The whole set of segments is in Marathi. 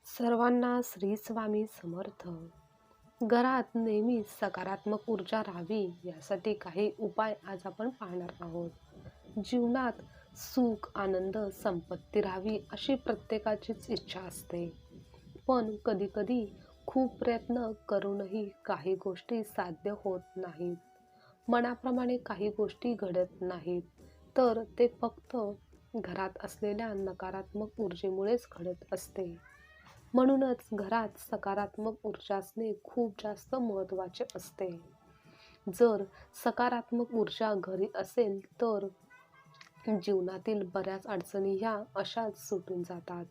सर्वांना श्री स्वामी समर्थ. घरात नेहमी सकारात्मक ऊर्जा राहावी यासाठी काही उपाय आज आपण पाहणार आहोत. जीवनात सुख, आनंद, संपत्ती राहावी अशी प्रत्येकाचीच इच्छा असते. पण कधीकधी खूप प्रयत्न करूनही काही गोष्टी साध्य होत नाहीत. मनाप्रमाणे काही गोष्टी घडत नाहीत, तर ते फक्त घरात असलेल्या नकारात्मक ऊर्जेमुळेच घडत असते. म्हणूनच घरात सकारात्मक ऊर्जा असणे खूप जास्त महत्त्वाचे असते. जर सकारात्मक ऊर्जा घरी असेल तर जीवनातील बऱ्याच अडचणी ह्या अशाच सुटून जातात.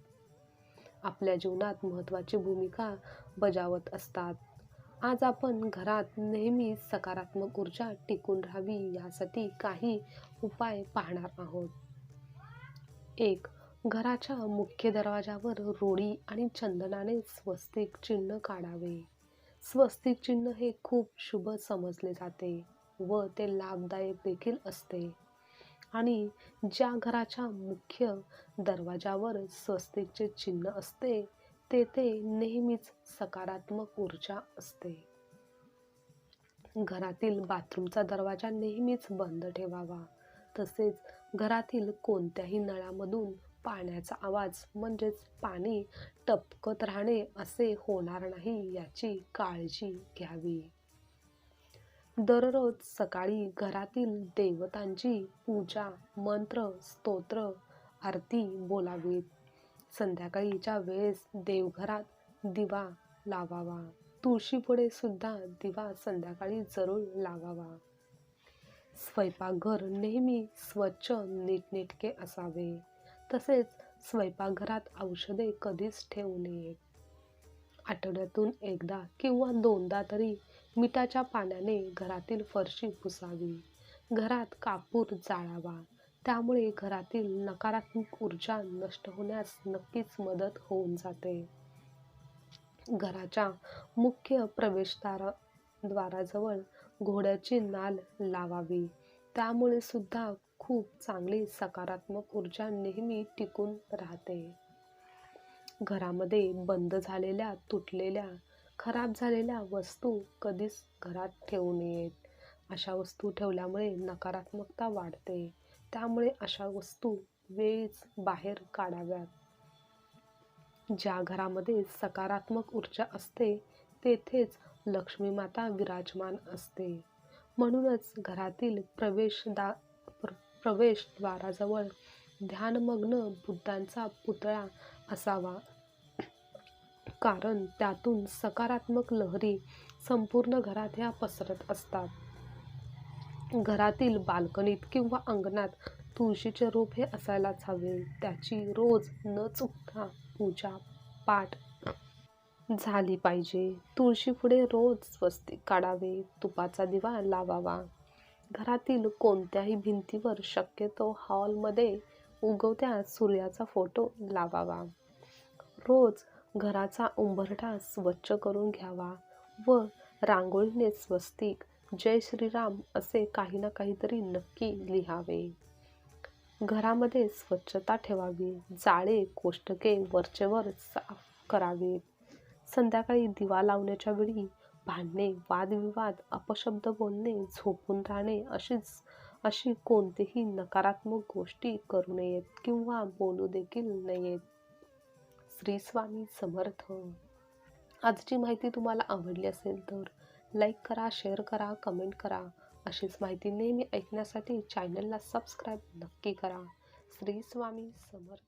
आपल्या जीवनात महत्त्वाची भूमिका बजावत असतात. आज आपण घरात नेहमी सकारात्मक ऊर्जा टिकून राहावी यासाठी काही उपाय पाहणार आहोत. 1. घराच्या मुख्य दरवाजावर रोळी आणि चंदनाने स्वस्तिक चिन्ह काढावे. स्वस्तिक चिन्ह हे खूप शुभ समजले जाते व ते लाभदायक देखील असते. आणि ज्या घराच्या मुख्य दरवाजावर स्वस्तिकचे चिन्ह असते तेथे नेहमीच सकारात्मक ऊर्जा असते. घरातील बाथरूमचा दरवाजा नेहमीच बंद ठेवावा. तसेच घरातील कोणत्याही नळामधून पाण्याचा आवाज म्हणजेच पाणी टपकत राहणे असे होणार नाही याची काळजी घ्यावी. दररोज सकाळी घरातील देवतांची पूजा, मंत्र, स्तोत्र, आरती बोलावीत. संध्याकाळीच्या वेळेस देवघरात दिवा लावावा. तुळशीपुढे सुद्धा दिवा संध्याकाळी जरूर लावावा. स्वयंपाकघर नेहमी स्वच्छ नीटनेटके असावे. तसेच स्वयंपाकघरात औषधे कधीच ठेवू नयेत. आठवड्यातून एकदा किंवा दोनदा तरी मिठाच्या पाण्याने घरातील फरशी पुसावी. घरात कापूर जाळावा. त्यामुळे घरातील नकारात्मक ऊर्जा नष्ट होण्यास नक्कीच मदत होऊन जाते. घराच्या मुख्य प्रवेशद्वाराजवळ घोड्याची नाल लावावी. त्यामुळे सुद्धा खूप चांगली सकारात्मक ऊर्जा नेहमी टिकून राहते. घरामध्ये बंद झालेल्या, तुटलेल्या, खराब झालेल्या वस्तू कधीच घरात ठेवू नयेत. अशा वस्तू ठेवल्यामुळे नकारात्मकता वाढते. त्यामुळे अशा वस्तू वेळीच बाहेर काढाव्यात. ज्या घरामध्ये सकारात्मक ऊर्जा असते तेथेच लक्ष्मी माता विराजमान असते. म्हणूनच घरातील प्रवेशद्वाराजवळ ध्यानमग्न बुद्धांचा पुतळा असावा. कारण त्यातून सकारात्मक लहरी संपूर्ण घरात ह्या पसरत असतात. घरातील बाल्कनीत किंवा अंगणात तुळशीचे रोप हे असायलाच हवे. त्याची रोज न चुकता पूजा पाठ झाली पाहिजे. तुळशीपुढे रोज स्वस्तिक काढावे. तुपाचा दिवा लावावा. घरातील कोणत्याही भिंतीवर, शक्यतो हॉलमध्ये उगवत्या सूर्याचा फोटो लावावा. रोज घराचा उंबरठा स्वच्छ करून घ्यावा व रांगोळीने स्वस्तिक, जय श्रीराम असे काही ना काहीतरी नक्की लिहावे. घरामध्ये स्वच्छता ठेवावी. जाळे, कोष्टके वरचेवर साफ करावीत. संध्याकाळी दिवा लावण्याच्या वेळी भांडणे, वादविवाद, अपशब्द बोलणे, झोपून राहणे अशी कोणतीही नकारात्मक गोष्टी करू नयेत किंवा बोलू देखील नयेत. श्री स्वामी समर्थ. आजची माहिती तुम्हाला आवडली असेल तर लाईक करा, शेअर करा, कमेंट करा. अशीच माहिती नेहमी ऐकण्यासाठी चॅनलला सबस्क्राईब नक्की करा. श्री स्वामी समर्थ.